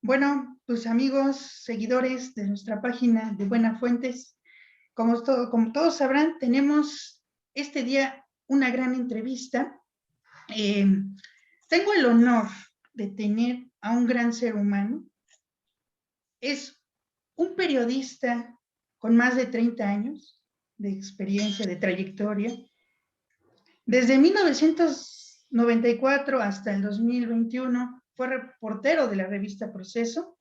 Bueno, pues amigos, seguidores de nuestra página de Buena Fuentes, como todos sabrán, tenemos este día una gran entrevista. Eh, Tengo el honor de tener a un gran ser humano. Es un periodista con más de 30 años de experiencia, de trayectoria. Desde 1994 hasta el 2021 fue reportero de la revista Proceso.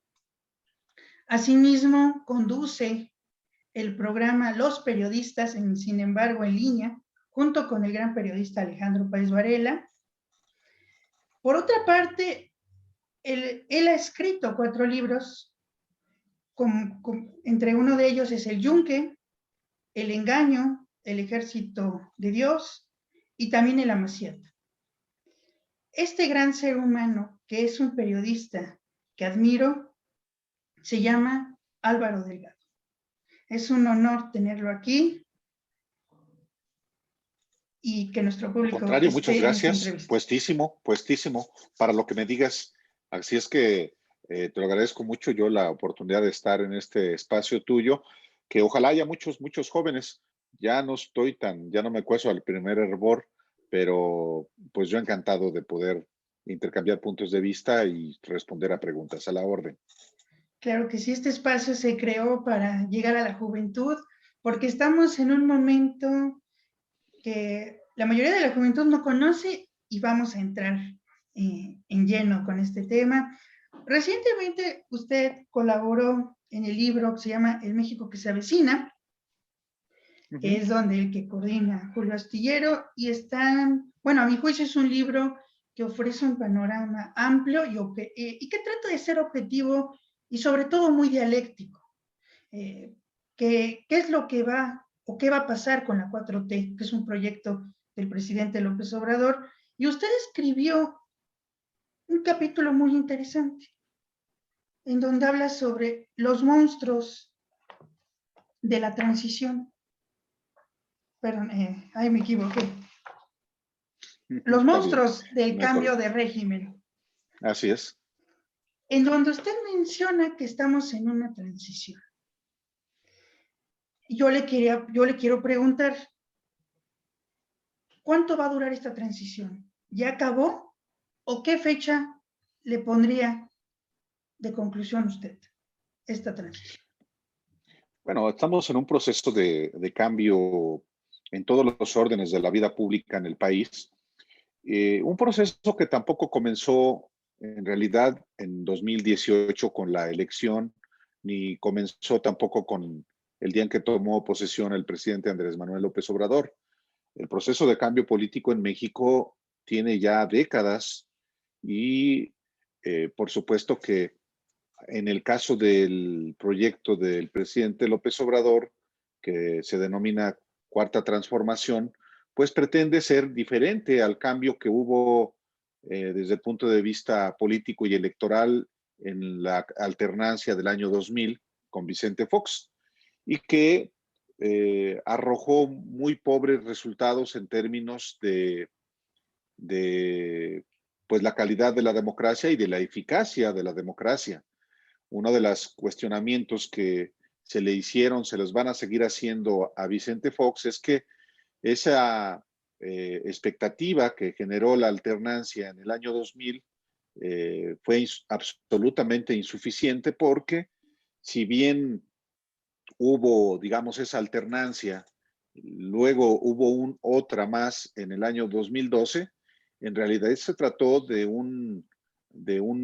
Asimismo, conduce el programa Los Periodistas, Sin embargo, en línea, junto con el gran periodista Alejandro Páez Varela. Por otra parte, él ha escrito 4 libros, entre uno de ellos es El Yunque, El Engaño, El Ejército de Dios y también El Amaciato. Este gran ser humano, que es un periodista que admiro, se llama Álvaro Delgado. Es un honor tenerlo aquí y que nuestro Al público contrario, muchas esté en esta gracias. entrevista. Puestísimo para lo que me digas. Así es que te lo agradezco mucho yo la oportunidad de estar en este espacio tuyo, que ojalá haya muchos jóvenes. Ya no me cuezo al primer hervor, pero pues yo encantado de poder intercambiar puntos de vista y responder a preguntas a la orden. Claro que sí, este espacio se creó para llegar a la juventud, porque estamos en un momento que la mayoría de la juventud no conoce y vamos a entrar en lleno con este tema. Recientemente usted colaboró en el libro que se llama El México que se avecina, es donde el que coordina Julio Astillero, y están, bueno, a mi juicio es un libro que ofrece un panorama amplio y que trata de ser objetivo y sobre todo muy dialéctico. ¿Qué es lo que va o qué va a pasar con la 4T, que es un proyecto del presidente López Obrador? Y usted escribió un capítulo muy interesante en donde habla sobre los monstruos de la transición. Perdón, ahí me equivoqué. Los Está bien, monstruos del no hay cambio problema. de régimen, Así es. en donde usted menciona que estamos en una transición. Yo le quiero preguntar, ¿cuánto va a durar esta transición? ¿Ya acabó? ¿O qué fecha le pondría de conclusión usted esta transición? Bueno, estamos en un proceso de cambio en todos los órdenes de la vida pública en el país. Un proceso que tampoco comenzó en realidad en 2018 con la elección, ni comenzó tampoco con el día en que tomó posesión el presidente Andrés Manuel López Obrador. El proceso de cambio político en México tiene ya décadas y por supuesto que en el caso del proyecto del presidente López Obrador, que se denomina Cuarta Transformación, pues pretende ser diferente al cambio que hubo desde el punto de vista político y electoral en la alternancia del año 2000 con Vicente Fox y que arrojó muy pobres resultados en términos de pues la calidad de la democracia y de la eficacia de la democracia. Uno de los cuestionamientos que se le hicieron, se los van a seguir haciendo a Vicente Fox, es que esa expectativa que generó la alternancia en el año 2000 fue absolutamente insuficiente porque si bien hubo, digamos, esa alternancia, luego hubo otra más en el año 2012, en realidad se trató de un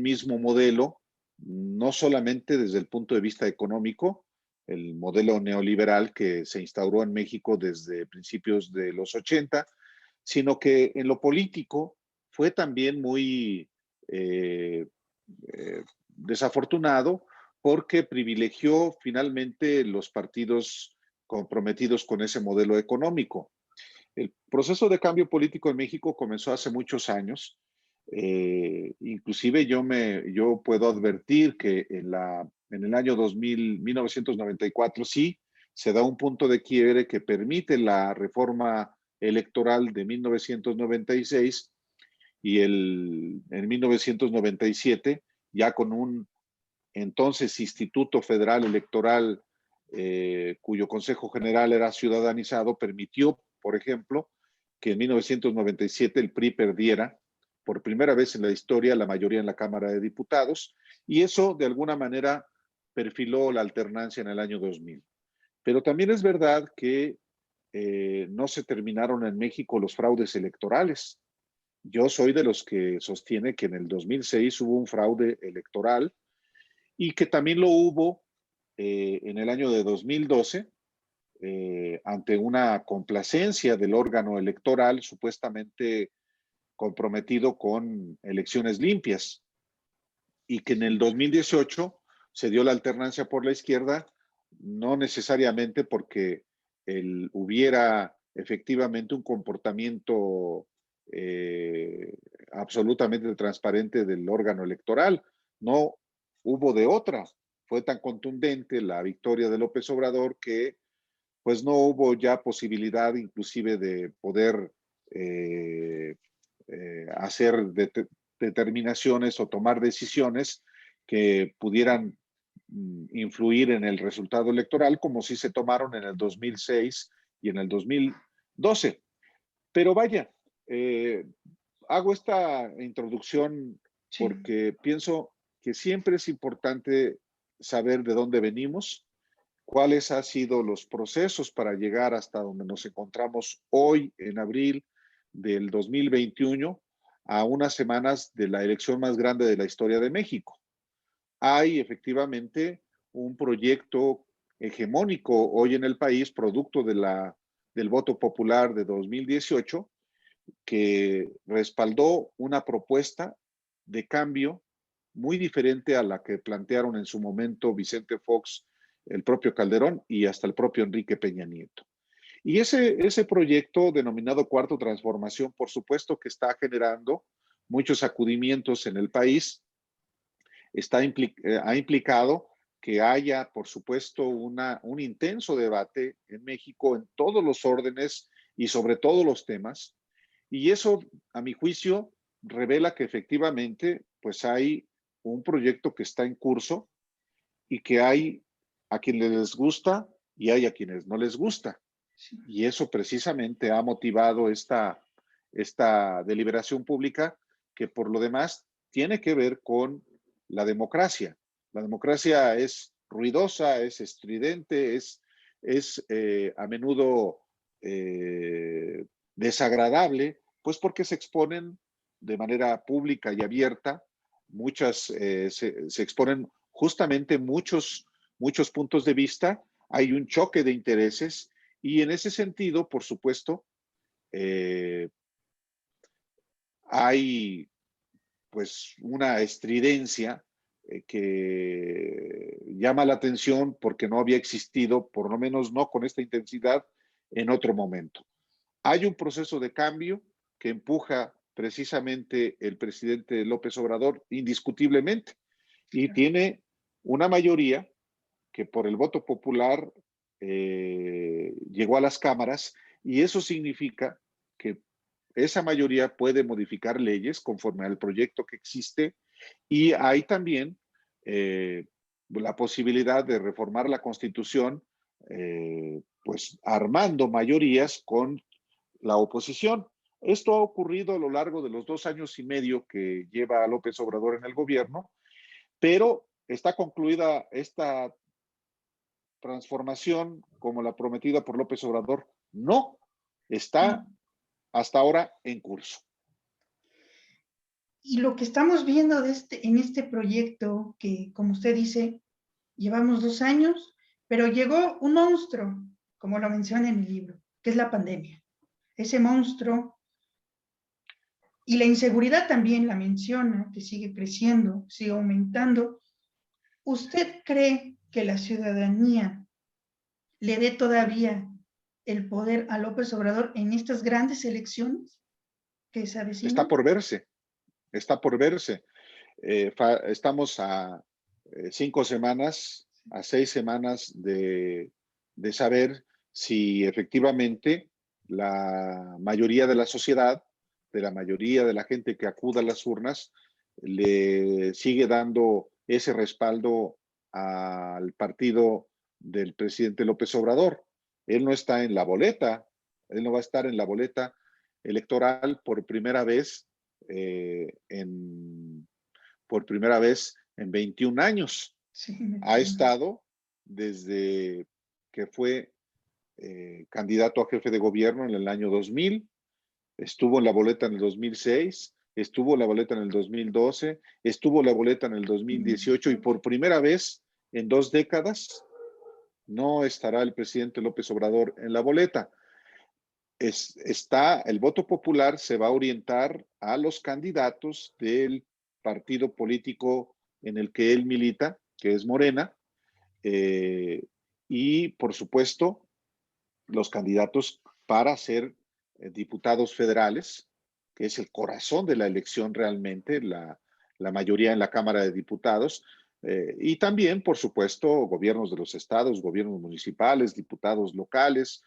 mismo modelo, no solamente desde el punto de vista económico, el modelo neoliberal que se instauró en México desde principios de los 80, sino que en lo político fue también muy desafortunado porque privilegió finalmente los partidos comprometidos con ese modelo económico. El proceso de cambio político en México comenzó hace muchos años. Inclusive yo puedo advertir que en el año 1994 sí se da un punto de quiebre que permite la reforma electoral de 1996 y en 1997 ya con un entonces Instituto Federal Electoral, cuyo Consejo General era ciudadanizado, permitió, por ejemplo, que en 1997 el PRI perdiera por primera vez en la historia la mayoría en la Cámara de Diputados, y eso de alguna manera perfiló la alternancia en el año 2000. Pero también es verdad que no se terminaron en México los fraudes electorales. Yo soy de los que sostiene que en el 2006 hubo un fraude electoral y que también lo hubo en el año de 2012 ante una complacencia del órgano electoral supuestamente comprometido con elecciones limpias, y que en el 2018 se dio la alternancia por la izquierda, no necesariamente porque hubiera efectivamente un comportamiento absolutamente transparente del órgano electoral. No hubo de otra. Fue tan contundente la victoria de López Obrador que pues no hubo ya posibilidad inclusive de poder hacer determinaciones o tomar decisiones que pudieran influir en el resultado electoral, como sí se tomaron en el 2006 y en el 2012. Pero vaya, hago esta introducción Sí, porque pienso que siempre es importante saber de dónde venimos, cuáles han sido los procesos para llegar hasta donde nos encontramos hoy en abril del 2021, a unas semanas de la elección más grande de la historia de México. Hay efectivamente un proyecto hegemónico hoy en el país, producto del voto popular de 2018, que respaldó una propuesta de cambio muy diferente a la que plantearon en su momento Vicente Fox, el propio Calderón y hasta el propio Enrique Peña Nieto. Y ese proyecto denominado Cuarto Transformación, por supuesto que está generando muchos sacudimientos en el país, ha implicado que haya, por supuesto, un intenso debate en México en todos los órdenes y sobre todos los temas. Y eso, a mi juicio, revela que efectivamente pues hay un proyecto que está en curso y que hay a quienes les gusta y hay a quienes no les gusta. sí. Y eso precisamente ha motivado esta deliberación pública, que por lo demás tiene que ver con la democracia. La democracia es ruidosa, es estridente, es a menudo desagradable, pues porque se exponen de manera pública y abierta se exponen justamente muchos puntos de vista, hay un choque de intereses y en ese sentido, por supuesto, eh, hay pues una estridencia que llama la atención porque no había existido, por lo menos no con esta intensidad, en otro momento. Hay un proceso de cambio que empuja precisamente el presidente López Obrador indiscutiblemente y tiene una mayoría que por el voto popular llegó a las cámaras, y eso significa que esa mayoría puede modificar leyes conforme al proyecto que existe, y hay también la posibilidad de reformar la Constitución, pues armando mayorías con la oposición. Esto ha ocurrido a lo largo de los 2 años y medio que lleva López Obrador en el gobierno, pero está concluida esta transformación como la prometida por López Obrador. No, está hasta ahora en curso. Y lo que estamos viendo en este proyecto, que como usted dice, llevamos 2 años, pero llegó un monstruo, como lo menciona en mi libro, que es la pandemia. Ese monstruo, y la inseguridad también la menciona, que sigue creciendo, sigue aumentando. ¿Usted cree que la ciudadanía le dé todavía el poder a López Obrador en estas grandes elecciones que se Está avecinan? por verse, está por verse. Estamos a 5 semanas, a 6 semanas de saber si efectivamente la mayoría de la sociedad, de la mayoría de la gente que acuda a las urnas, le sigue dando ese respaldo al partido del presidente López Obrador. Él no está en la boleta, él no va a estar en la boleta electoral por primera vez por primera vez en 21 años. Sí, Ha estado desde que fue candidato a jefe de gobierno en el año 2000, estuvo en la boleta en el 2006, estuvo en la boleta en el 2012, estuvo en la boleta en el 2018 y por primera vez en 2 décadas no estará el presidente López Obrador en la boleta. El voto popular se va a orientar a los candidatos del partido político en el que él milita, que es Morena, y por supuesto los candidatos para ser diputados federales, que es el corazón de la elección realmente, la mayoría en la Cámara de Diputados, y también, por supuesto, gobiernos de los estados, gobiernos municipales, diputados locales.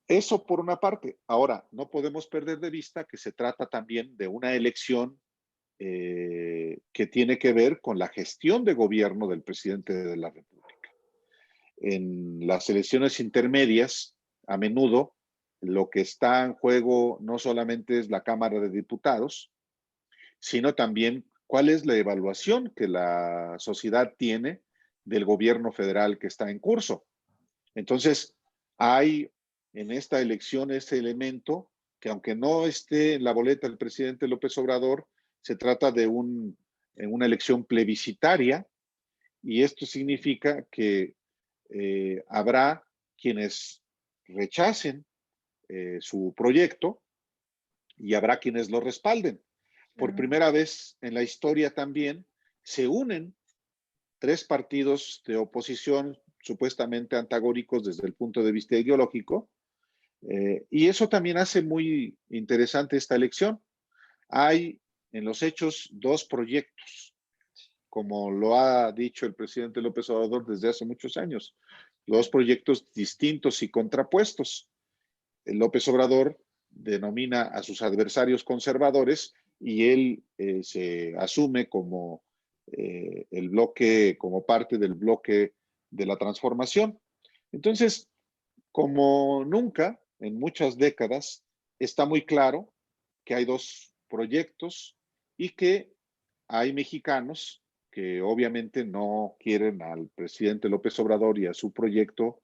Eso por una parte. Ahora, no podemos perder de vista que se trata también de una elección que tiene que ver con la gestión de gobierno del presidente de la República. En las elecciones intermedias, a menudo, lo que está en juego no solamente es la Cámara de Diputados, sino también cuál es la evaluación que la sociedad tiene del gobierno federal que está en curso. Entonces, hay en esta elección ese elemento que aunque no esté en la boleta del presidente López Obrador, se trata de una elección plebiscitaria y esto significa que habrá quienes rechacen su proyecto y habrá quienes lo respalden. Por primera vez en la historia también se unen 3 partidos de oposición supuestamente antagónicos desde el punto de vista ideológico, y eso también hace muy interesante esta elección. Hay en los hechos 2 proyectos, como lo ha dicho el presidente López Obrador desde hace muchos años, 2 proyectos distintos y contrapuestos. El López Obrador denomina a sus adversarios conservadores y él se asume como el bloque, como parte del bloque de la transformación. Entonces, como nunca en muchas décadas, está muy claro que hay 2 proyectos y que hay mexicanos que obviamente no quieren al presidente López Obrador y a su proyecto,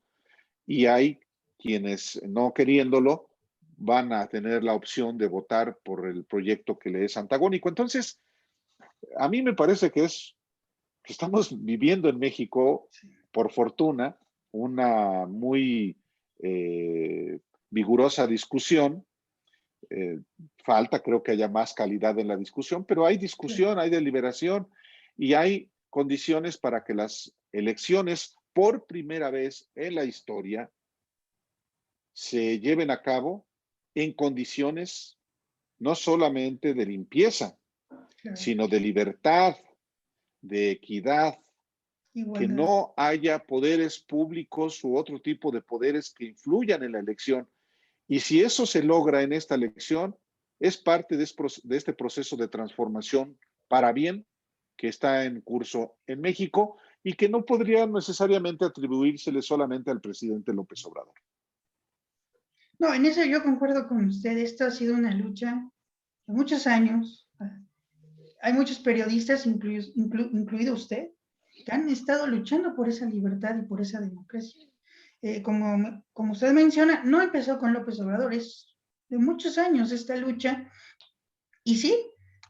y hay quienes no queriéndolo van a tener la opción de votar por el proyecto que le es antagónico. Entonces, a mí me parece que estamos viviendo en México, por fortuna, una muy vigorosa discusión. Eh, Falta, creo que haya más calidad en la discusión, pero hay discusión, hay deliberación y hay condiciones para que las elecciones, por primera vez en la historia, se lleven a cabo en condiciones no solamente de limpieza, sino de libertad, de equidad, que no haya poderes públicos u otro tipo de poderes que influyan en la elección. Y si eso se logra en esta elección, es parte de este proceso de transformación para bien que está en curso en México y que no podría necesariamente atribuírsele solamente al presidente López Obrador. No, en eso yo concuerdo con usted. Esto ha sido una lucha de muchos años. Hay muchos periodistas, incluido usted, que han estado luchando por esa libertad y por esa democracia. Como usted menciona, no empezó con López Obrador, es de muchos años esta lucha. Y sí,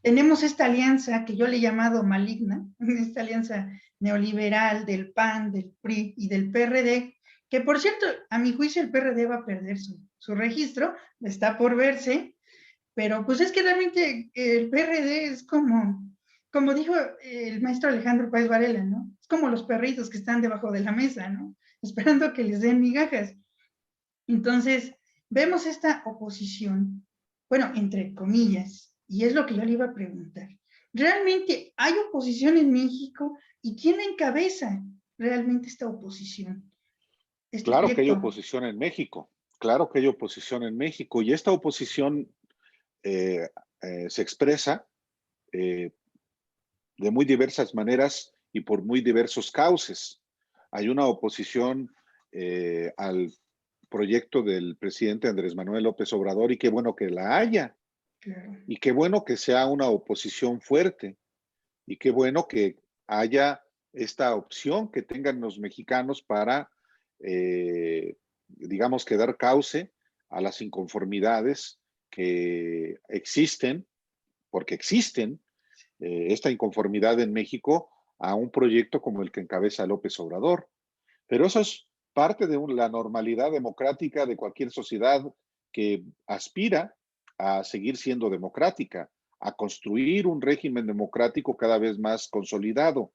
tenemos esta alianza que yo le he llamado maligna, esta alianza neoliberal del PAN, del PRI y del PRD, que por cierto, a mi juicio el PRD va a perder su registro, está por verse, pero pues es que realmente el PRD es como dijo el maestro Alejandro Páez Varela, ¿no? Es como los perritos que están debajo de la mesa, ¿no? Esperando que les den migajas. Entonces, vemos esta oposición, bueno, entre comillas, y es lo que yo le iba a preguntar. ¿Realmente hay oposición en México? ¿Y quién encabeza realmente esta oposición? Claro que hay oposición en México, claro que hay oposición en México, y esta oposición se expresa de muy diversas maneras y por muy diversos cauces. Hay una oposición al proyecto del presidente Andrés Manuel López Obrador y qué bueno que la haya. Claro. Y qué bueno que sea una oposición fuerte y qué bueno que haya esta opción que tengan los mexicanos para, digamos, que dar cauce a las inconformidades que existen, porque existen, esta inconformidad en México a un proyecto como el que encabeza López Obrador. Pero eso es parte de la normalidad democrática de cualquier sociedad que aspira a seguir siendo democrática, a construir un régimen democrático cada vez más consolidado.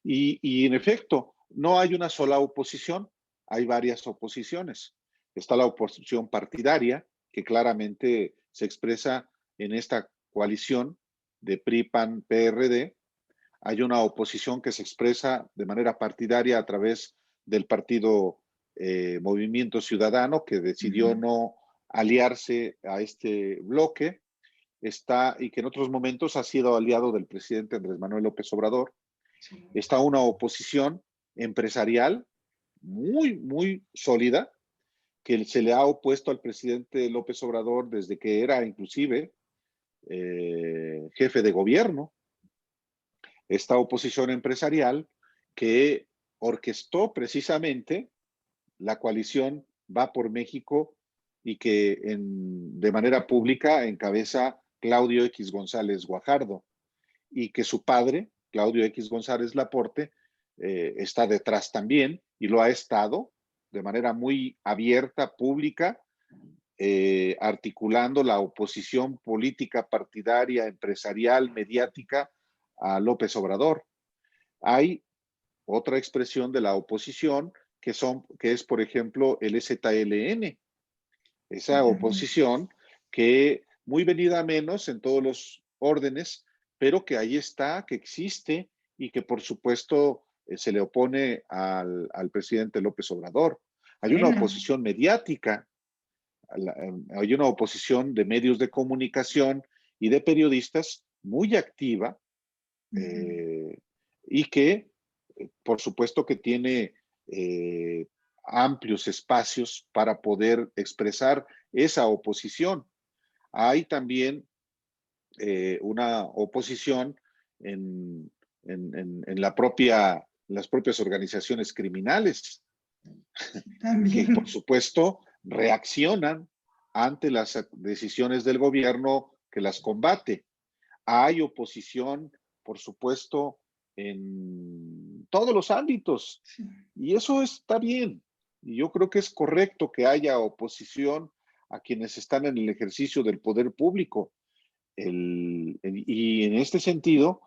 Y en efecto, no hay una sola oposición, hay varias oposiciones. Está la oposición partidaria, que claramente se expresa en esta coalición de PRI, PAN, PRD. Hay una oposición que se expresa de manera partidaria a través del partido Movimiento Ciudadano, que decidió no aliarse a este bloque, está, y que en otros momentos ha sido aliado del presidente Andrés Manuel López Obrador. Sí. Está una oposición empresarial muy sólida, que se le ha opuesto al presidente López Obrador desde que era inclusive jefe de gobierno. Esta oposición empresarial que orquestó precisamente la coalición Va por México y que de manera pública encabeza Claudio X González Guajardo y que su padre, Claudio X González Laporte, está detrás también y lo ha estado de manera muy abierta, pública, articulando la oposición política, partidaria, empresarial, mediática a López Obrador. Hay otra expresión de la oposición que es, por ejemplo, el ZLN, esa oposición que muy venida a menos en todos los órdenes, pero que ahí está, que existe y que por supuesto se le opone al presidente López Obrador. Hay una Bueno. oposición mediática, hay una oposición de medios de comunicación y de periodistas muy activa y que, por supuesto, que tiene amplios espacios para poder expresar esa oposición. Hay también una oposición en, las propias organizaciones criminales, que por También. supuesto reaccionan ante las decisiones del gobierno que las combate. Hay oposición, por supuesto, en todos los ámbitos Sí. y eso está bien. Y yo creo que es correcto que haya oposición a quienes están en el ejercicio del poder público. Y en este sentido,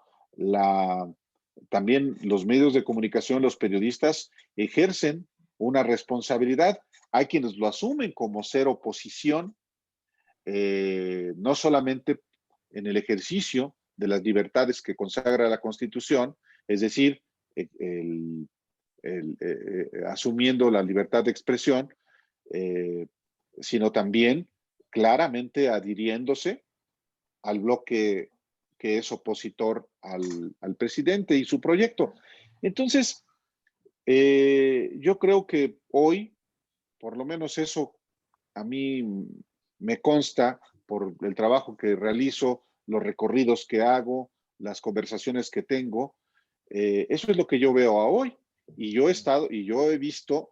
también los medios de comunicación, los periodistas, ejercen una responsabilidad. Hay quienes lo asumen como ser oposición, no solamente en el ejercicio de las libertades que consagra la Constitución, es decir, asumiendo la libertad de expresión, eh, sino también claramente adhiriéndose al bloque que es opositor al presidente y su proyecto. Entonces, yo creo que hoy, por lo menos eso a mí me consta por el trabajo que realizo, los recorridos que hago, las conversaciones que tengo, eso es lo que yo veo a hoy. Y yo he visto,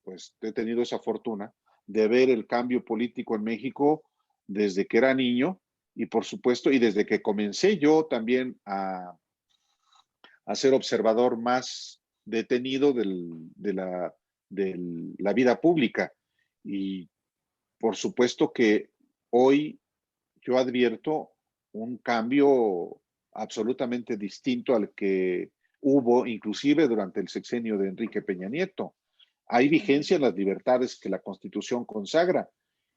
pues he tenido esa fortuna de ver el cambio político en México desde que era niño y por supuesto, y desde que comencé yo también a ser observador más detenido de la vida pública. Y por supuesto que hoy yo advierto un cambio absolutamente distinto al que hubo inclusive durante el sexenio de Enrique Peña Nieto. Hay vigencia en las libertades que la Constitución consagra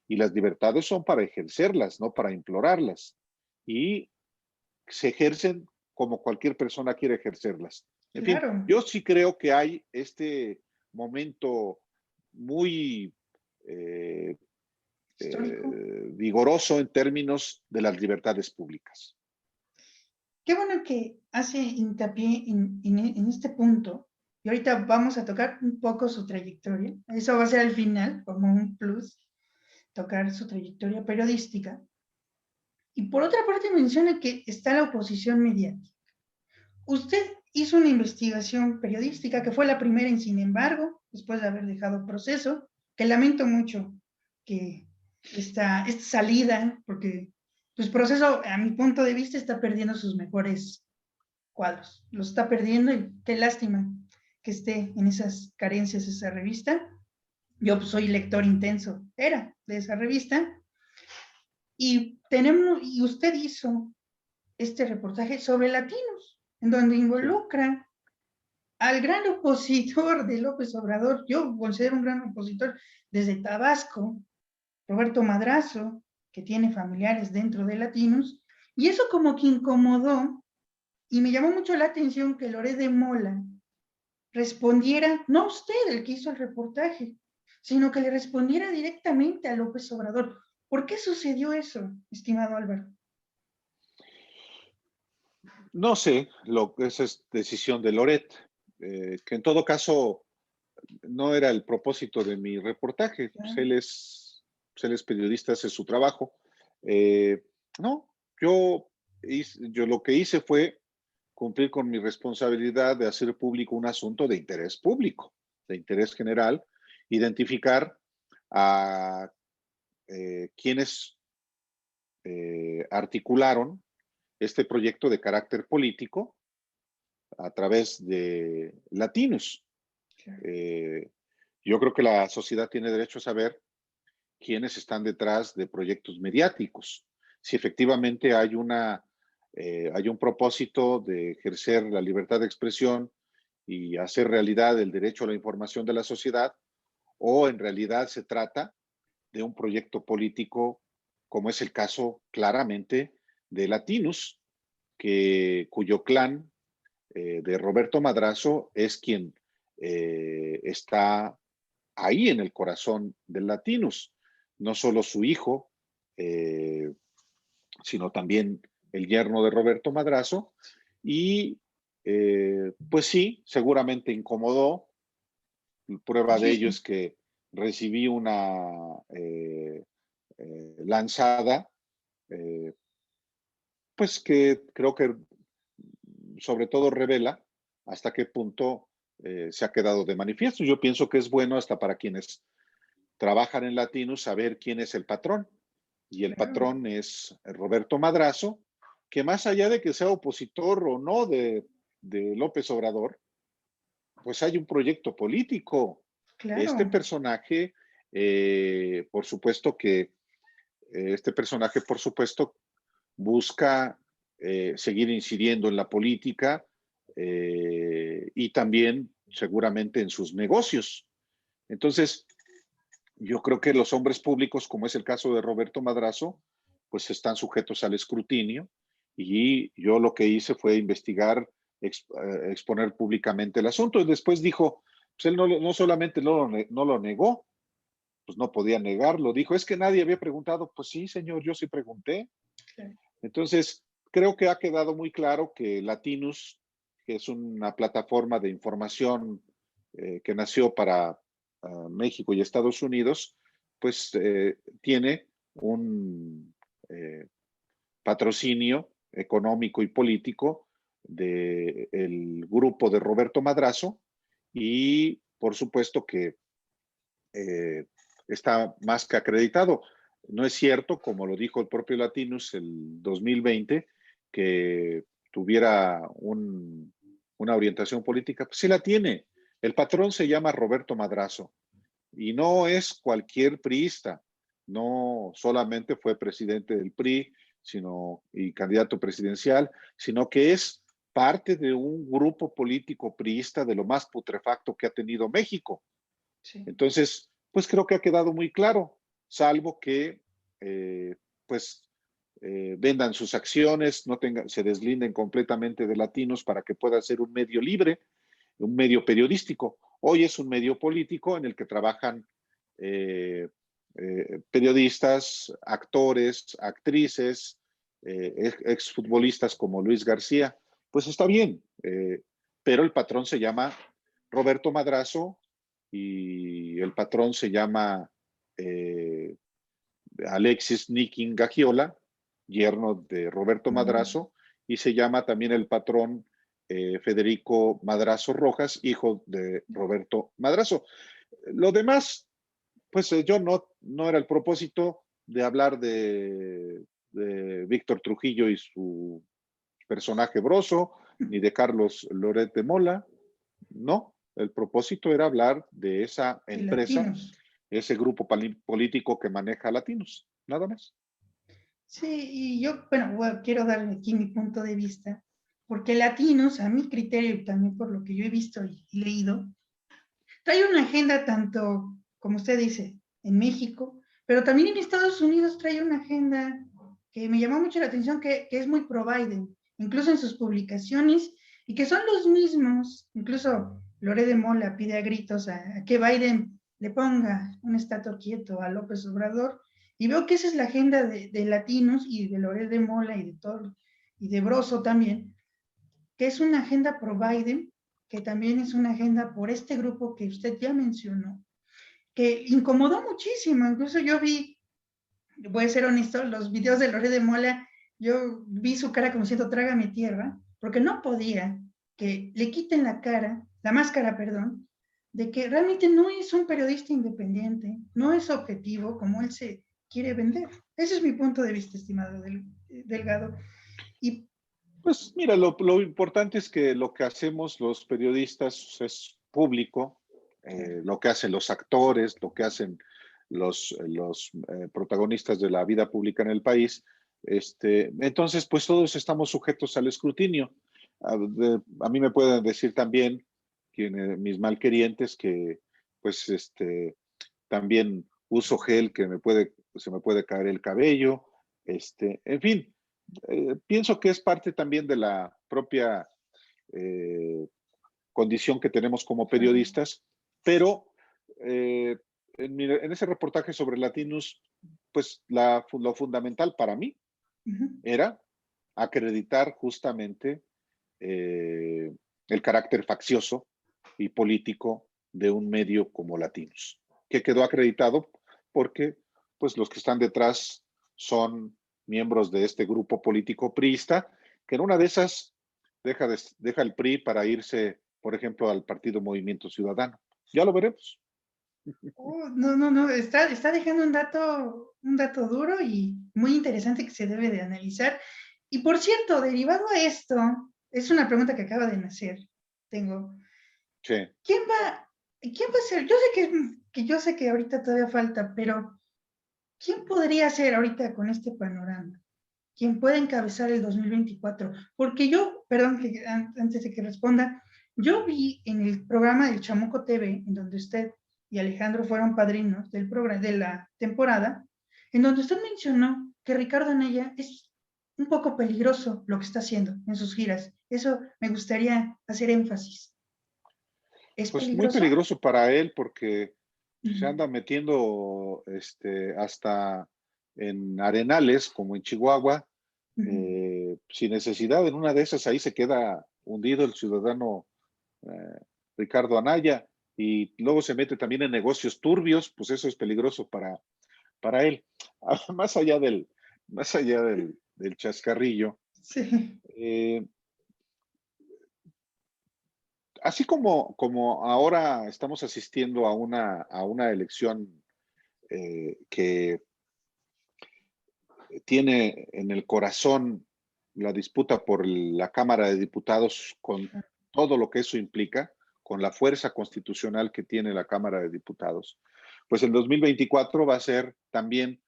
y las libertades son para ejercerlas, no para implorarlas. Y se ejercen como cualquier persona quiere ejercerlas. En fin, Claro. yo sí creo que hay este momento muy eh, Histórico. vigoroso en términos de las libertades públicas. qué bueno que hace hincapié en este punto. Y ahorita vamos a tocar un poco su trayectoria. Eso va a ser al final, como un plus, tocar su trayectoria periodística. Y por otra parte menciona que está la oposición mediática. Usted hizo una investigación periodística que fue la primera en Sin embargo, después de haber dejado proceso, que lamento mucho que esta salida, porque pues proceso, a mi punto de vista, está perdiendo sus mejores cuadros. Los está perdiendo y qué lástima que esté en esas carencias esa revista. Yo pues, soy lector intenso, era de esa revista, y usted hizo este reportaje sobre latinos, en donde Sí. involucra al gran opositor de López Obrador. Yo considero un gran opositor desde Tabasco, Roberto Madrazo, que tiene familiares dentro de latinos, y eso como que incomodó, y me llamó mucho la atención que Loret de Mola respondiera, no usted el que hizo el reportaje, sino que le respondiera directamente a López Obrador. ¿Por qué sucedió eso, estimado Álvaro? No sé, esa es decisión de Loret, que en todo caso no era el propósito de mi reportaje. Pues él es periodista, hace su trabajo. Eh, no, yo lo que hice fue cumplir con mi responsabilidad de hacer público un asunto de interés público, de interés general, identificar a quienes articularon este proyecto de carácter político a través de Latinos. Eh, yo creo que la sociedad tiene derecho a saber quiénes están detrás de proyectos mediáticos. Si efectivamente hay un propósito de ejercer la libertad de expresión y hacer realidad el derecho a la información de la sociedad, o en realidad se trata de un proyecto político, como es el caso claramente de Latinos, cuyo clan de Roberto Madrazo es quien está ahí en el corazón del Latinus. No solo su hijo, eh, sino también el yerno de Roberto Madrazo. Y pues sí, seguramente incomodó. Prueba de ello Muchísimo. es que recibí una lanzada, eh, pues que creo que sobre todo revela hasta qué punto se ha quedado de manifiesto. Yo pienso que es bueno hasta para quienes trabajan en Latinos saber quién es el patrón. Y el Claro, patrón es Roberto Madrazo, que más allá de que sea opositor o no de López Obrador, pues hay un proyecto político. Este claro. personaje, por supuesto que este personaje, por supuesto, busca seguir incidiendo en la política y también seguramente en sus negocios. Entonces, yo creo que los hombres públicos, como es el caso de Roberto Madrazo, pues están sujetos al escrutinio y yo lo que hice fue investigar, exponer públicamente el asunto y después dijo, pues él no solamente no lo negó, pues no podía negarlo, dijo, es que nadie había preguntado, pues sí, señor, yo sí pregunté. Claro. Entonces, creo que ha quedado muy claro que Latinus, que es una plataforma de información que nació para México y Estados Unidos, pues tiene un patrocinio económico y político del grupo de Roberto Madrazo y por supuesto que eh, está más que acreditado. No es cierto, como lo dijo el propio Latinus el 2020, que tuviera una orientación política. Pues sí la tiene. El patrón se llama Roberto Madrazo y no es cualquier priista. No solamente fue presidente del PRI y candidato presidencial, sino que es parte de un grupo político priista de lo más putrefacto que ha tenido México. Sí. Entonces, pues creo que ha quedado muy claro, salvo que eh, pues vendan sus acciones, se deslinden completamente de Latinos para que pueda ser un medio libre, un medio periodístico. Hoy es un medio político en el que trabajan periodistas, actores, actrices, exfutbolistas como Luis García, pues está bien, pero el patrón se llama Roberto Madrazo y el patrón se llama Alexis Nikin Gagiola, yerno de Roberto Madrazo, y se llama también el patrón Federico Madrazo Rojas, hijo de Roberto Madrazo. Lo demás, pues yo no era el propósito de hablar de Víctor Trujillo y su personaje Broso, ni de Carlos Loret de Mola, no. El propósito era hablar de esa De empresa, latinos. ese grupo político que maneja Latinos, nada más. Sí, y yo, bueno, quiero dar aquí mi punto de vista, porque Latinos, a mi criterio y también por lo que yo he visto y leído, trae una agenda tanto, como usted dice, en México, pero también en Estados Unidos trae una agenda que me llamó mucho la atención, que es muy pro-Biden, incluso en sus publicaciones, y que son los mismos, incluso Lore de Mola pide a gritos a que Biden le ponga un estatua quieto a López Obrador, y veo que esa es la agenda de Latinos y de Lore de Mola y de todo, y de Broso también, que es una agenda pro Biden, que también es una agenda por este grupo que usted ya mencionó, que incomodó muchísimo. Incluso yo vi, voy a ser honesto, los videos de Lore de Mola, yo vi su cara como siendo trágame tierra, porque no podía que le quiten la máscara, perdón, de que realmente no es un periodista independiente, no es objetivo como él se quiere vender. Ese es mi punto de vista, estimado Delgado. Y Pues mira, lo importante es que lo que hacemos los periodistas es público, lo que hacen los actores, lo que hacen los protagonistas de la vida pública en el país. Entonces, pues todos estamos sujetos al escrutinio. A mí me pueden decir también mis malquerientes que pues también uso gel que se me puede caer el cabello, en fin, pienso que es parte también de la propia eh, condición que tenemos como periodistas, pero en ese reportaje sobre Latinos, pues lo fundamental para mí era acreditar justamente eh, el carácter faccioso y político de un medio como Latinos, que quedó acreditado porque pues los que están detrás son miembros de este grupo político priista, que en una de esas deja el PRI para irse, por ejemplo, al Partido Movimiento Ciudadano. Ya lo veremos. No, no, no, está dejando un dato duro y muy interesante que se debe de analizar. Y por cierto, derivado a esto, es una pregunta que acaba de nacer. Tengo, Sí. ¿quién va a ser? Yo sé que ahorita todavía falta, pero ¿quién podría ser ahorita con este panorama? ¿Quién puede encabezar el 2024? Porque yo, perdón, antes de que responda, yo vi en el programa del Chamuco TV, en donde usted y Alejandro fueron padrinos del programa, de la temporada, en donde usted mencionó que Ricardo Anaya es un poco peligroso lo que está haciendo en sus giras. Eso me gustaría hacer énfasis. ¿Es Pues muy peligroso? peligroso para él porque Uh se -huh. anda metiendo hasta en arenales, como en Chihuahua, Uh -huh. sin necesidad. En una de esas ahí se queda hundido el ciudadano Ricardo Anaya y luego se mete también en negocios turbios, pues eso es peligroso para él. Más allá del chascarrillo. Sí. Eh, Así como ahora estamos asistiendo a una elección que tiene en el corazón la disputa por la Cámara de Diputados con todo lo que eso implica, con la fuerza constitucional que tiene la Cámara de Diputados, pues el 2024 va a ser también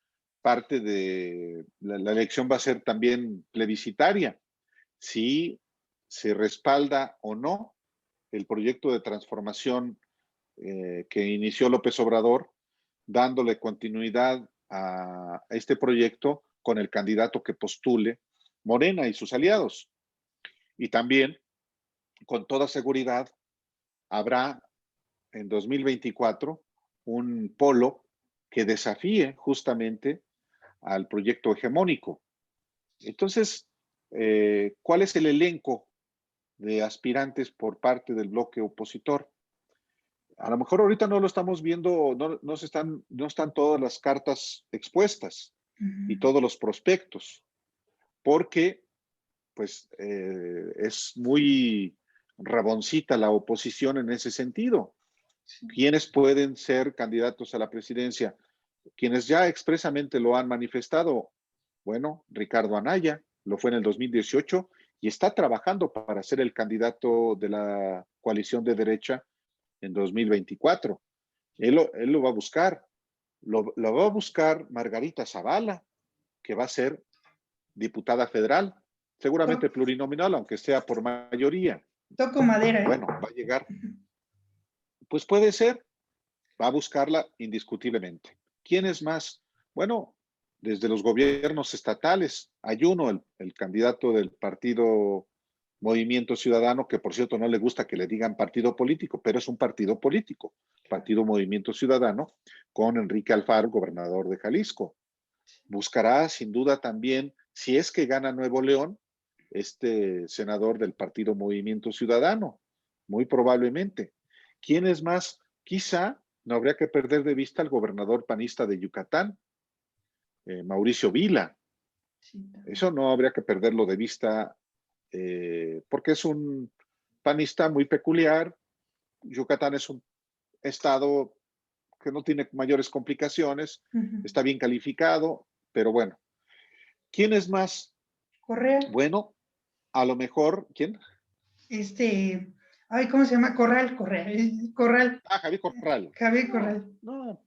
parte de, la elección va a ser también plebiscitaria, si se respalda o no el proyecto de transformación que inició López Obrador, dándole continuidad a este proyecto con el candidato que postule Morena y sus aliados. Y también, con toda seguridad, habrá en 2024 un polo que desafíe justamente al proyecto hegemónico. Entonces, ¿cuál es el elenco de aspirantes por parte del bloque opositor? A lo mejor ahorita no lo estamos viendo, no están todas las cartas expuestas y Ujú. todos los prospectos, porque pues es muy raboncita la oposición en ese sentido. Sí. ¿Quiénes pueden ser candidatos a la presidencia? Quienes ya expresamente lo han manifestado. Bueno, Ricardo Anaya lo fue en el 2018 y está trabajando para ser el candidato de la coalición de derecha en 2024. Él lo va a buscar. Lo va a buscar Margarita Zavala, que va a ser diputada federal, seguramente To- plurinominal, aunque sea por mayoría. Toco madera, ¿eh? Bueno, va a llegar. Pues puede ser, va a buscarla indiscutiblemente. ¿Quién es más? Bueno, desde los gobiernos estatales, hay uno, el candidato del partido Movimiento Ciudadano, que por cierto no le gusta que le digan partido político, pero es un partido político, Partido Movimiento Ciudadano, con Enrique Alfaro, gobernador de Jalisco. Buscará sin duda también, si es que gana Nuevo León, este senador del partido Movimiento Ciudadano, muy probablemente. ¿Quién es más? Quizá no habría que perder de vista al gobernador panista de Yucatán, Mauricio Vila. Sí, Eso también. no habría que perderlo de vista porque es un panista muy peculiar. Yucatán es un estado que no tiene mayores complicaciones, Ujú. está bien calificado, pero bueno. ¿Quién es más? Correa, Bueno, a lo mejor, ¿quién? este, ay, ¿cómo se llama? Correa, Corral, Ah, Javier Corral. Javier No, Corral.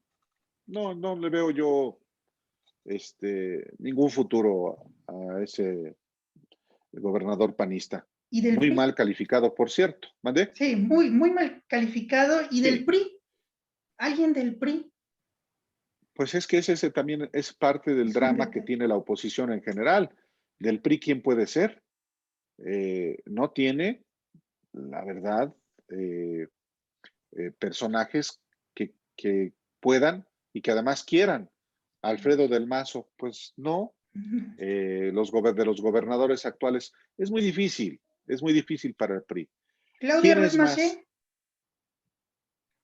no, no le veo yo ningún futuro a ese gobernador panista. Y del Muy PRI, mal calificado, por cierto. ¿Mandé? sí, muy, muy mal calificado. Y del Sí. PRI, alguien del PRI, Pues es que ese también es parte del es un drama que detalle. tiene la oposición en general. Del PRI, ¿quién puede ser? No tiene, la verdad, eh, personajes que puedan y que además quieran. Alfredo del Mazo, pues no. De los gobernadores actuales, es muy difícil para el PRI. Claudia ¿Quién Ruiz es más? Massieu,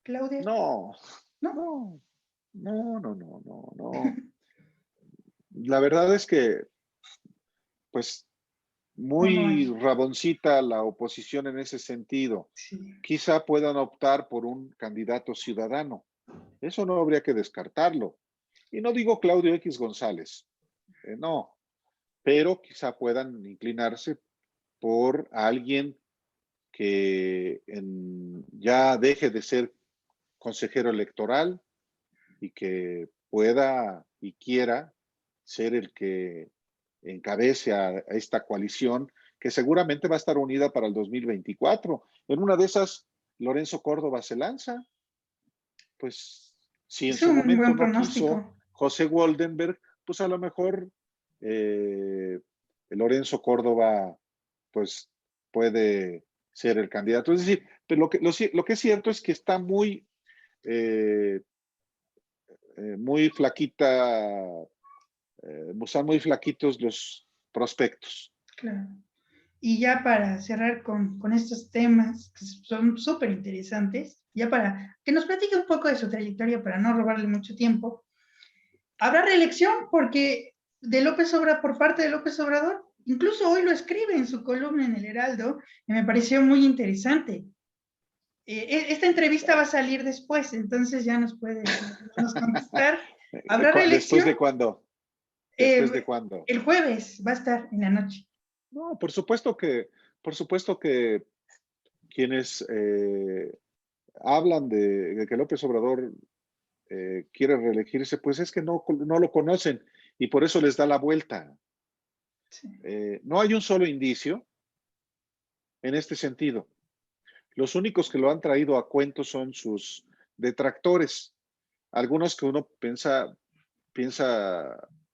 Claudia, No, ¿no? no, no. La verdad es que, pues, O no muy hay. raboncita la oposición en ese sentido. Sí. Quizá puedan optar por un candidato ciudadano. Eso no habría que descartarlo. Y no digo Claudio X González, no, pero quizá puedan inclinarse por alguien que ya deje de ser consejero electoral y que pueda y quiera ser el que encabece a esta coalición que seguramente va a estar unida para el 2024. En una de esas, Lorenzo Córdoba se lanza, pues si en Es su un momento buen no quiso pronóstico. José Goldenberg, pues a lo mejor eh, Lorenzo Córdoba pues puede ser el candidato. Es decir, pero lo que es cierto es que está eh, muy flaquita, están muy flaquitos los prospectos. Claro. Y ya para cerrar con estos temas que son súper interesantes, ya para que nos platique un poco de su trayectoria para no robarle mucho tiempo, ¿habrá reelección? Porque de López Obrador, por parte de López Obrador, incluso hoy lo escribe en su columna en el Heraldo, y me pareció muy interesante. Esta entrevista va a salir después, entonces ya nos puede nos contestar. ¿Habrá ¿Después reelección? de cuándo? ¿Después de Eh, cuándo? el jueves va a estar en la noche. No, por supuesto que quienes hablan de que López Obrador quiere reelegirse, pues es que no lo conocen y por eso les da la vuelta. Sí. No hay un solo indicio en este sentido. Los únicos que lo han traído a cuento son sus detractores, algunos que uno piensa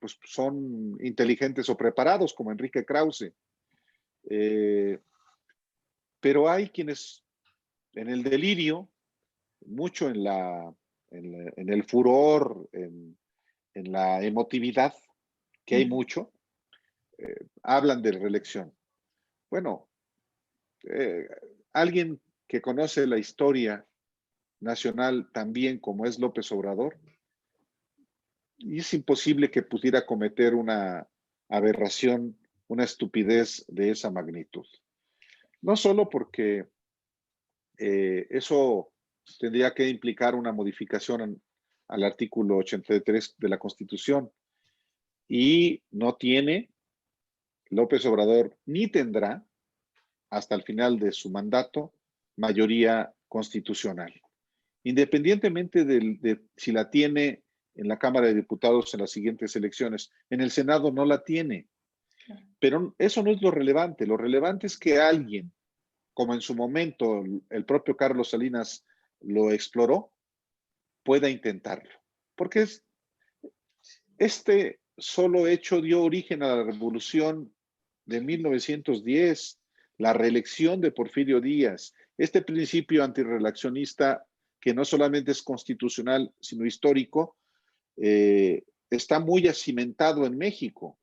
pues son inteligentes o preparados, como Enrique Krause. Eh, pero hay quienes en el delirio, mucho en el furor, en la emotividad, que hay mucho, hablan de reelección. Bueno, alguien que conoce la historia nacional tan bien como es López Obrador, y es imposible que pudiera cometer una aberración, una estupidez de esa magnitud. No solo porque eso tendría que implicar una modificación al artículo 83 de la Constitución, y no tiene López Obrador ni tendrá hasta el final de su mandato mayoría constitucional. Independientemente de si la tiene en la Cámara de Diputados en las siguientes elecciones, en el Senado no la tiene. Pero eso no es lo relevante. Lo relevante es que alguien, como en su momento el propio Carlos Salinas lo exploró, pueda intentarlo. Porque este solo hecho dio origen a la revolución de 1910, la reelección de Porfirio Díaz, este principio antirreeleccionista que no solamente es constitucional, sino histórico, está muy acimentado en México,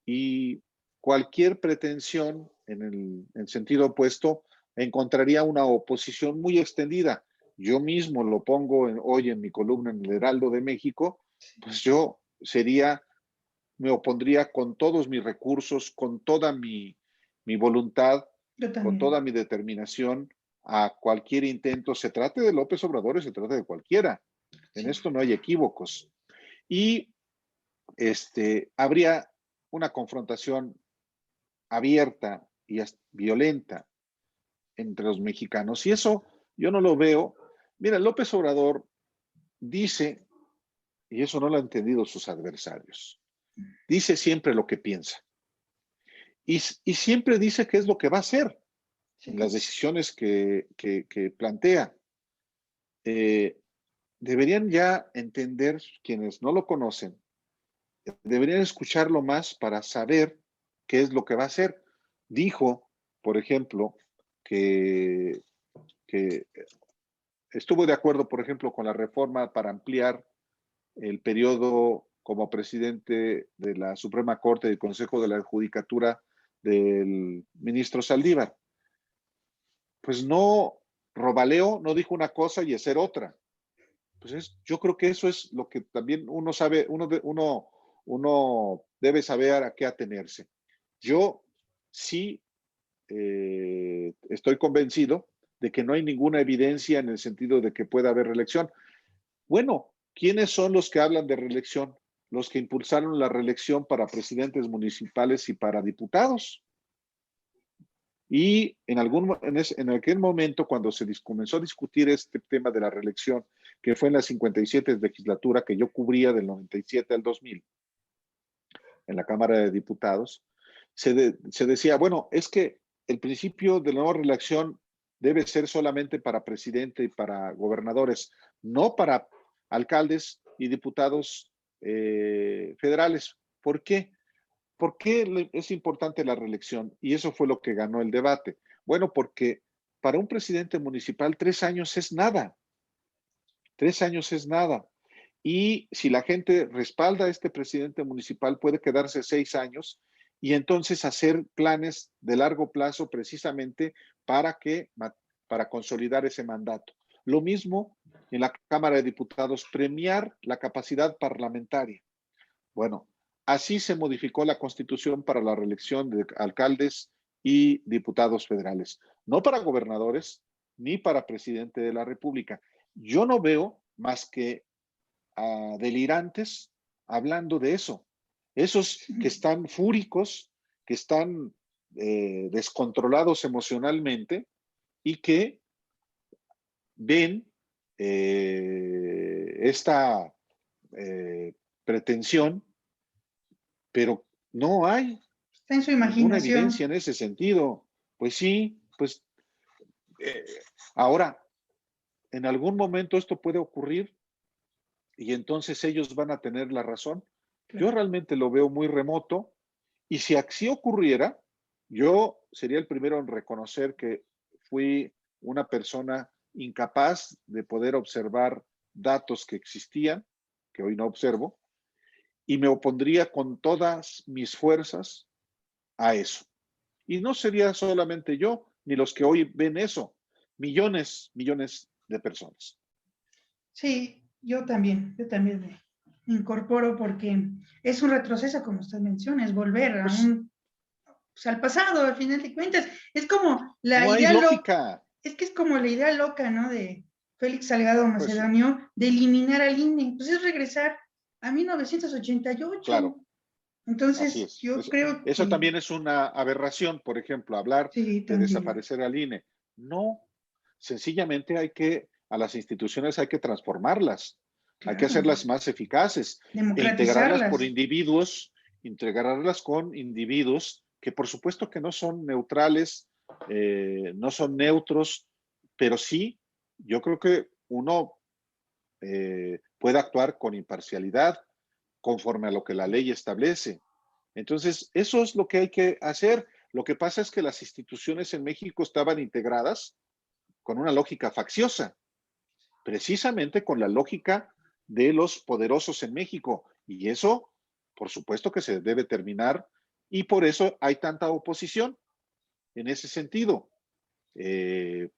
y cualquier pretensión en el sentido opuesto encontraría una oposición muy extendida. Yo mismo lo pongo hoy en mi columna en el Heraldo de México, pues yo me opondría con todos mis recursos, con toda mi voluntad, con toda mi determinación a cualquier intento, se trate de López Obrador o se trate de cualquiera. En esto no hay equívocos. Y habría una confrontación abierta y violenta entre los mexicanos. Y eso yo no lo veo. Mira, López Obrador dice, y eso no lo han entendido sus adversarios, dice siempre lo que piensa. Y siempre dice qué es lo que va a hacer en las decisiones que plantea. Deberían ya entender, quienes no lo conocen, deberían escucharlo más para saber qué es lo que va a hacer. Dijo, por ejemplo, que estuvo de acuerdo, por ejemplo, con la reforma para ampliar el periodo como presidente de la Suprema Corte del Consejo de la Judicatura del ministro Saldívar. Pues no, Robaleo no dijo una cosa y hacer otra. Pues yo creo que eso es lo que también uno sabe, uno debe saber a qué atenerse. Yo sí estoy convencido de que no hay ninguna evidencia en el sentido de que pueda haber reelección. Bueno, ¿quiénes son los que hablan de reelección? Los que impulsaron la reelección para presidentes municipales y para diputados. Y en aquel momento, cuando se comenzó a discutir este tema de la reelección, que fue en la 57 legislatura que yo cubría del 97 al 2000, en la Cámara de Diputados, se decía, bueno, es que el principio de la no reelección debe ser solamente para presidente y para gobernadores, no para alcaldes y diputados federales. ¿Por qué? ¿Por qué es importante la reelección? Y eso fue lo que ganó el debate. Bueno, porque para un presidente municipal 3 años es nada. 3 años es nada. Y si la gente respalda a este presidente municipal, puede quedarse 6 años y entonces hacer planes de largo plazo precisamente para consolidar ese mandato. Lo mismo en la Cámara de Diputados, premiar la capacidad parlamentaria. Bueno, así se modificó la Constitución para la reelección de alcaldes y diputados federales, no para gobernadores ni para presidente de la República. Yo no veo más que delirantes hablando de eso. Esos que están fúricos, que están descontrolados emocionalmente y que ven esta pretensión, pero no hay Está en su ninguna imaginación. evidencia en ese sentido. Pues sí, pues ahora, en algún momento esto puede ocurrir y entonces ellos van a tener la razón. Yo realmente lo veo muy remoto, y si así ocurriera, yo sería el primero en reconocer que fui una persona incapaz de poder observar datos que existían, que hoy no observo, y me opondría con todas mis fuerzas a eso. Y no sería solamente yo, ni los que hoy ven eso, millones, millones de personas. Sí, yo también me incorporo porque es un retroceso, como usted menciona, es volver a Pues pues, al pasado, al final de cuentas. Es como la no hay idea loca, lógica. es que es como la idea loca, ¿no? De Félix Salgado Pues sí, Macedonio, de eliminar al INE. Pues es regresar a 1988. claro, así Entonces, es. yo creo Eso que también es una aberración, por ejemplo, hablar sí, de también. desaparecer al INE. No, sencillamente a las instituciones hay que transformarlas, hay que Claro, hacerlas más eficaces e democratizarlas. integrarlas con individuos que por supuesto que no son neutrales, no son neutros, pero sí, yo creo que uno puede actuar con imparcialidad conforme a lo que la ley establece. Entonces, eso es lo que hay que hacer. Lo que pasa es que las instituciones en México estaban integradas con una lógica facciosa, precisamente con la lógica de los poderosos en México. Y eso, por supuesto que se debe terminar y por eso hay tanta oposición en ese sentido. Eh,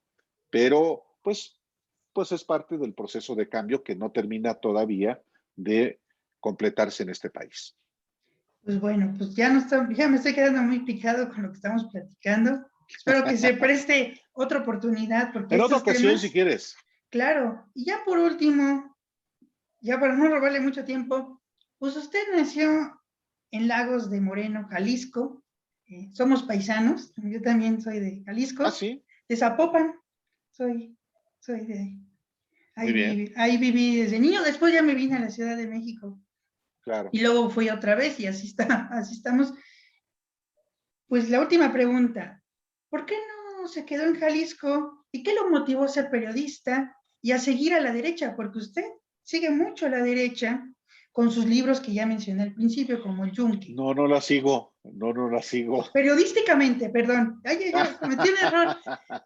pero, pues es parte del proceso de cambio que no termina todavía de completarse en este país. Pues bueno, pues ya, no está, ya me estoy quedando muy picado con lo que estamos platicando. Espero que se preste otra oportunidad porque En otra estos ocasión, si temas, quieres. claro, y ya por último, ya para no robarle mucho tiempo, pues usted nació en Lagos de Moreno, Jalisco. Somos paisanos, yo también soy de Ah, Jalisco, sí, de Zapopan, soy, soy de ahí. muy bien, Ahí viví desde niño, después ya me vine a la Ciudad de México claro. y luego fui otra vez y así está, así estamos. Pues la última pregunta, ¿por qué no se quedó en Jalisco y qué lo motivó a ser periodista y a seguir a la derecha? Porque usted sigue mucho a la derecha con sus libros que ya mencioné al principio, como El Yunque. No, no la sigo, no, no la sigo. Periodísticamente, perdón, ay, ay, cometí un error,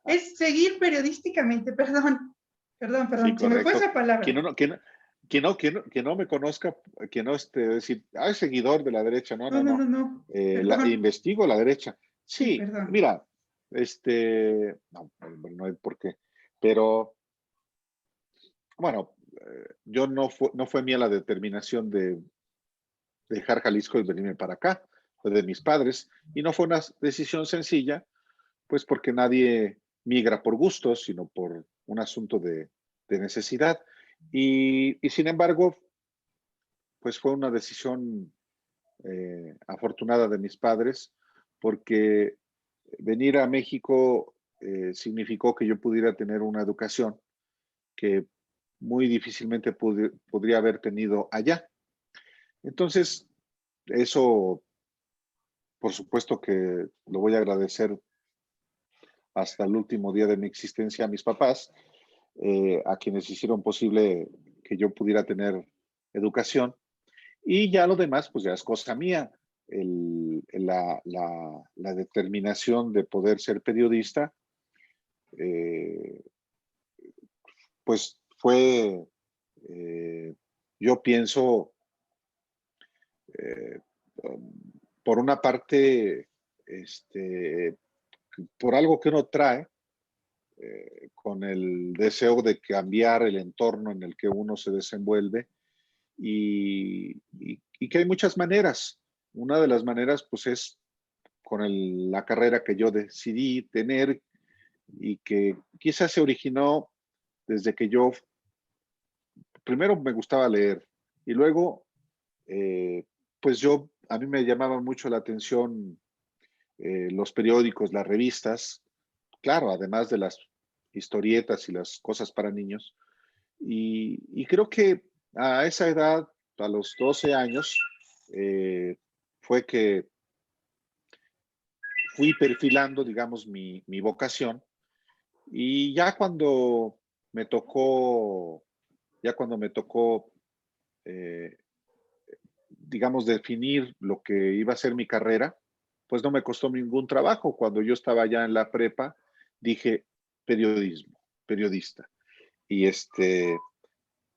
es seguir periodísticamente, perdón, perdón, Sí, perdón, se me fue correcto. esa palabra. Que no me conozca, que no decir, es seguidor de la derecha. No, No, no, no, no, no. no, perdón, Investigo la derecha. sí, Sí, perdón. mira, no, no hay por qué. Pero, bueno, yo no fue mía la determinación de dejar Jalisco y venirme para acá. Fue de mis padres. Y no fue una decisión sencilla, pues porque nadie migra por gusto, sino por un asunto de necesidad. Y sin embargo, pues fue una decisión afortunada de mis padres, porque venir a México significó que yo pudiera tener una educación que muy difícilmente podría haber tenido allá. Entonces, eso, por supuesto que lo voy a agradecer hasta el último día de mi existencia a mis papás, a quienes hicieron posible que yo pudiera tener educación. Y ya lo demás, pues ya es cosa mía. La determinación de poder ser periodista, eh, pues fue, eh, yo pienso, eh, por una parte, por algo que uno trae, con el deseo de cambiar el entorno en el que uno se desenvuelve y que hay muchas maneras. Una de las maneras, pues, es con la carrera que yo decidí tener y que quizás se originó desde que yo, primero me gustaba leer y luego, eh, pues a mí me llamaban mucho la atención los periódicos, las revistas, claro, además de las historietas y las cosas para niños. Y creo que a esa edad, a los 12 años, fue que fui perfilando, digamos, mi vocación. Y me tocó, ya cuando me tocó, eh, digamos, definir lo que iba a ser mi carrera, pues no me costó ningún trabajo. Cuando yo estaba ya en la prepa, dije periodismo, periodista. Y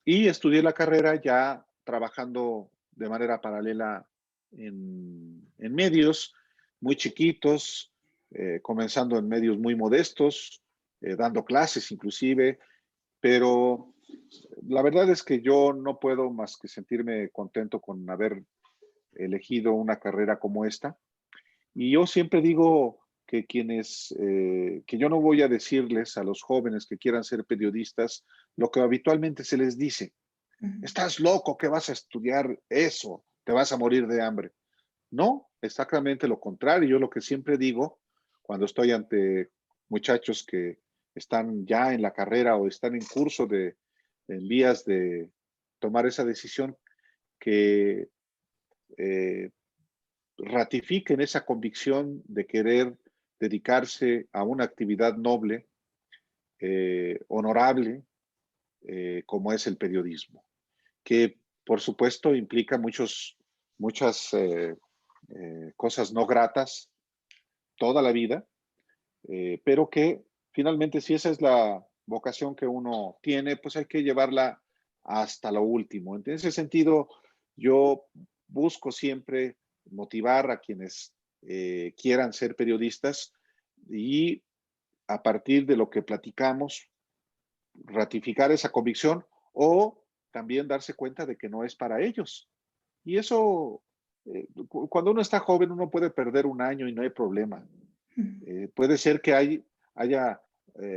y estudié la carrera ya trabajando de manera paralela en medios. muy chiquitos, comenzando en medios muy modestos, dando clases inclusive, pero la verdad es que yo no puedo más que sentirme contento con haber elegido una carrera como esta. Y yo siempre digo que que yo no voy a decirles a los jóvenes que quieran ser periodistas lo que habitualmente se les dice. Estás loco, que vas a estudiar eso, te vas a morir de hambre. No, exactamente lo contrario. Yo lo que siempre digo cuando estoy ante muchachos que están ya en la carrera o están en curso en vías de tomar esa decisión, que eh, ratifiquen esa convicción de querer dedicarse a una actividad noble, honorable, como es el periodismo, que por supuesto implica muchas cosas no gratas toda la vida, pero que finalmente si esa es la vocación que uno tiene, pues hay que llevarla hasta lo último. En ese sentido, yo busco siempre motivar a quienes quieran ser periodistas y a partir de lo que platicamos, ratificar esa convicción o también darse cuenta de que no es para ellos. Y eso, cuando uno está joven, uno puede perder un año y no hay problema. Puede ser que haya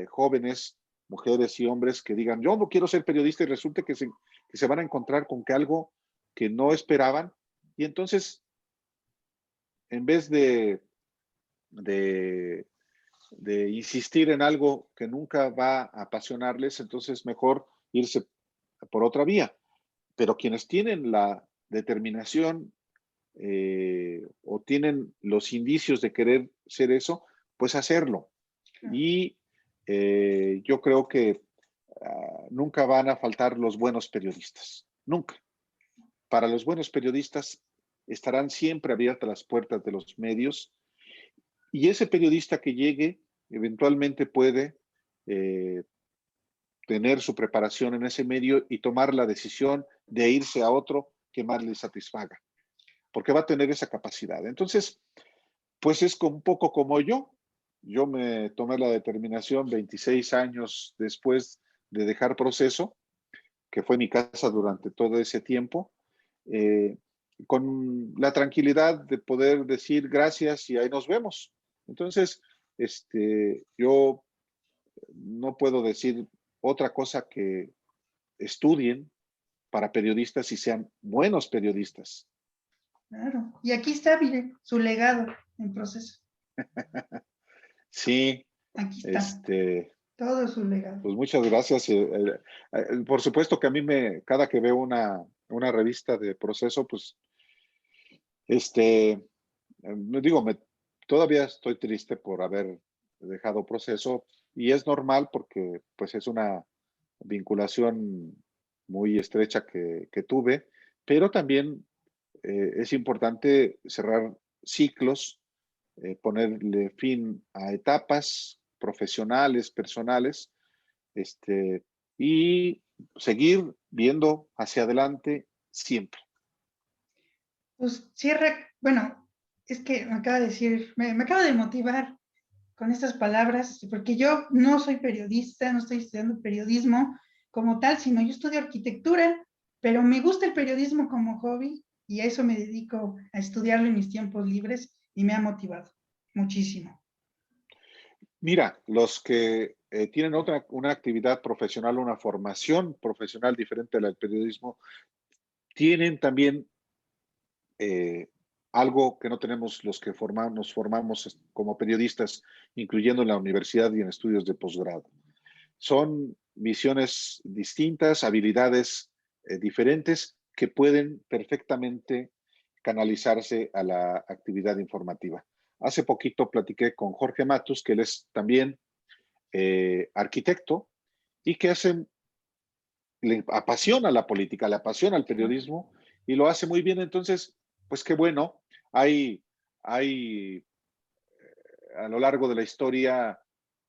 jóvenes, mujeres y hombres que digan, yo no quiero ser periodista y resulte que se van a encontrar con que algo que no esperaban y entonces en vez de, de insistir en algo que nunca va a apasionarles, entonces mejor irse por otra vía. Pero quienes tienen la determinación o tienen los indicios de querer ser eso, pues hacerlo. Y yo creo que nunca van a faltar los buenos periodistas, nunca. Para los buenos periodistas estarán siempre abiertas las puertas de los medios y ese periodista que llegue eventualmente puede eh, tener su preparación en ese medio y tomar la decisión de irse a otro que más le satisfaga, porque va a tener esa capacidad. Entonces, pues es un poco como yo. Yo me tomé la determinación 26 años después de dejar Proceso, que fue mi casa durante todo ese tiempo, eh, con la tranquilidad de poder decir gracias y ahí nos vemos. Entonces, yo no puedo decir otra cosa que estudien para periodistas y sean buenos periodistas. Claro. Y aquí está, mire, su legado en Proceso. Sí, Aquí está, todo su legado. pues muchas gracias. Por supuesto que a mí cada que veo una revista de Proceso, pues, digo, todavía estoy triste por haber dejado Proceso y es normal porque pues es una vinculación muy estrecha que tuve, pero también es importante cerrar ciclos, ponerle fin a etapas profesionales, personales, y seguir viendo hacia adelante siempre. Pues cierra, bueno, es que me acaba de decir, me acaba de motivar con estas palabras, porque yo no soy periodista, no estoy estudiando periodismo como tal, sino yo estudio arquitectura, pero me gusta el periodismo como hobby y a eso me dedico a estudiarlo en mis tiempos libres y me ha motivado muchísimo. Mira, los que tienen una actividad profesional, una formación profesional diferente a la del periodismo, tienen también algo que no tenemos los que nos formamos como periodistas, incluyendo en la universidad y en estudios de posgrado. Son visiones distintas, habilidades diferentes que pueden perfectamente canalizarse a la actividad informativa. Hace poquito platiqué con Jorge Matus, que él es también arquitecto y que le apasiona la política, le apasiona el periodismo y lo hace muy bien. Entonces, pues qué bueno. Hay a lo largo de la historia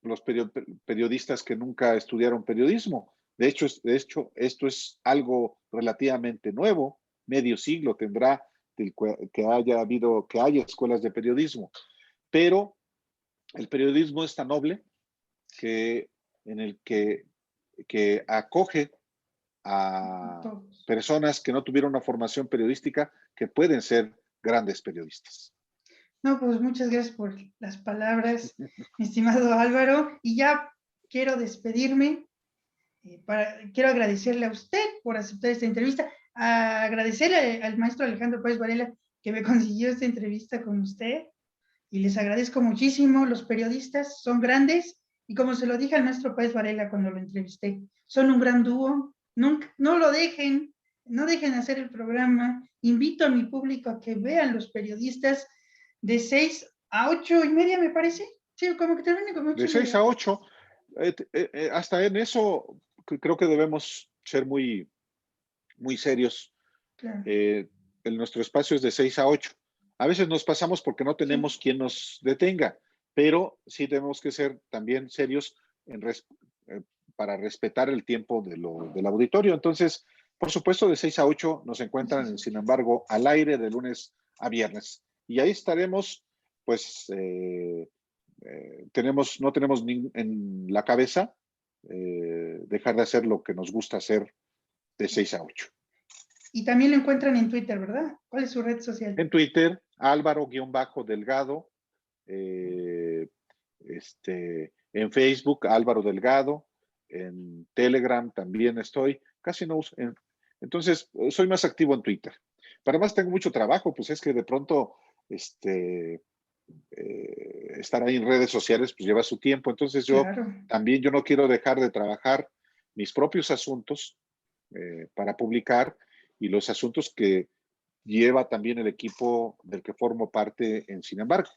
los periodistas que nunca estudiaron periodismo. De hecho, esto es algo relativamente nuevo, medio siglo tendrá que haya escuelas de periodismo, pero el periodismo es tan noble en el que acoge a Todos. personas que no tuvieron una formación periodística que pueden ser grandes periodistas. No, pues muchas gracias por las palabras, mi estimado Álvaro. Y ya quiero despedirme. Quiero agradecerle a usted por aceptar esta entrevista, agradecerle al maestro Alejandro Páez Varela que me consiguió esta entrevista con usted. Y les agradezco muchísimo. Los periodistas son grandes y como se lo dije al maestro Páez Varela cuando lo entrevisté, son un gran dúo. Nunca, no lo dejen, no dejen hacer el programa. Invito a mi público a que vean los periodistas de 6 a 8:30, me parece. Sí, como que termine como 8:30. De 6 a 8, hasta en eso creo que debemos ser muy, muy serios. Claro. En nuestro espacio es de 6 a 8. A veces nos pasamos porque no tenemos Sí. quien nos detenga, pero sí tenemos que ser también serios para respetar el tiempo del auditorio. Entonces, por supuesto, de 6 a 8 nos encuentran, sin embargo, al aire de lunes a viernes. Y ahí estaremos, pues, no tenemos en la cabeza dejar de hacer lo que nos gusta hacer de 6 a 8. Y también lo encuentran en Twitter, ¿verdad? ¿Cuál es su red social? En Twitter, Álvaro-Delgado. En Facebook, Álvaro Delgado. En Telegram también estoy. Casi no uso. Entonces, soy más activo en Twitter. Pero además tengo mucho trabajo, pues es que de pronto estar ahí en redes sociales pues lleva su tiempo. Entonces yo no quiero dejar de trabajar mis propios asuntos para publicar y los asuntos que lleva también el equipo del que formo parte en Sin embargo.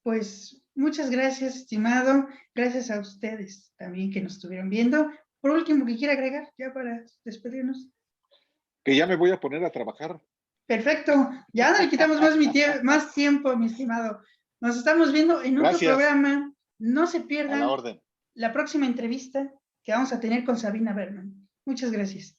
Pues muchas gracias, estimado. Gracias a ustedes también que nos estuvieron viendo. Por último, ¿qué quiere agregar ya para despedirnos? Que ya me voy a poner a trabajar. Perfecto. Ya no le quitamos más tiempo, mi estimado. Nos estamos viendo en otro programa. No se pierdan a la orden. La próxima entrevista que vamos a tener con Sabina Berman. Muchas gracias.